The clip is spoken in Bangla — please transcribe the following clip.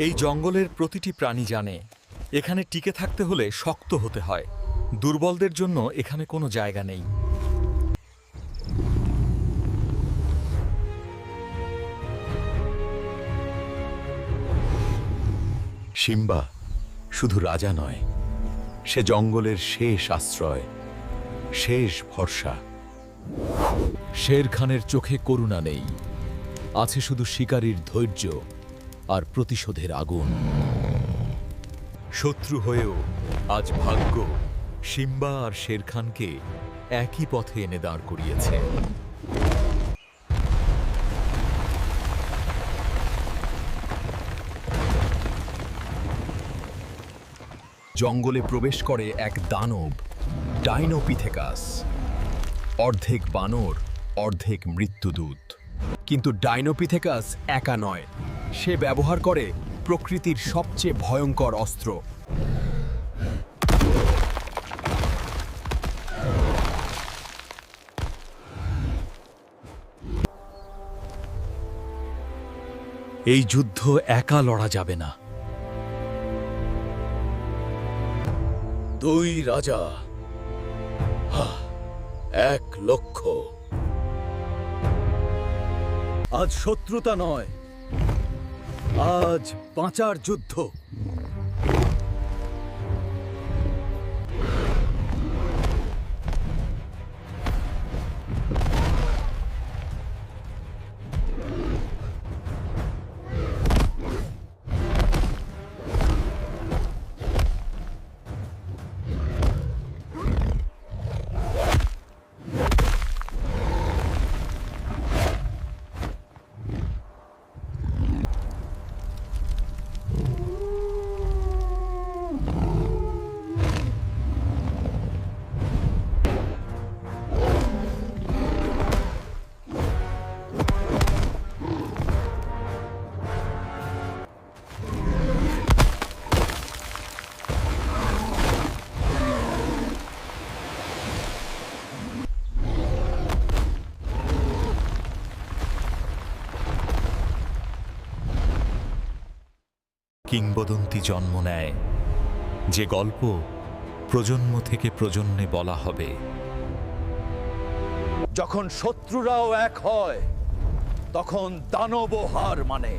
এই জঙ্গলের প্রতিটি প্রাণী জানে এখানে টিকে থাকতে হলে শক্ত হতে হয়। দুর্বলদের জন্য এখানে কোনো জায়গা নেই। সিম্বা শুধু রাজা নয়, সে জঙ্গলের শেষ আশ্রয়, শেষ ভরসা। শের খানের চোখে করুণা নেই, আছে শুধু শিকারীর ধৈর্য আর প্রতিশোধের আগুন। শত্রু হয়েও আজ ভাগ্য সিম্বা আর শের খানকে একই পথে এনে দাঁড় করিয়েছে। জঙ্গলে প্রবেশ করে এক দানব, ডাইনোপিথেকাস। অর্ধেক বানর, অর্ধেক মৃত্যুদূত। কিন্তু ডাইনোপিথেকাস একা নয়, সে ব্যবহার করে প্রকৃতির সবচেয়ে ভয়ঙ্কর অস্ত্র। এই যুদ্ধ একা লড়া যাবে না। দুই রাজা, এক লক্ষ্য। আজ শত্রুতা নয়, আজ বাঁচার যুদ্ধ। কিংবদন্তি জন্ম নেয়, যে গল্প প্রজন্ম থেকে প্রজন্মে বলা হবে। যখন শত্রুরাও এক হয়, তখন দানবও হার মানে।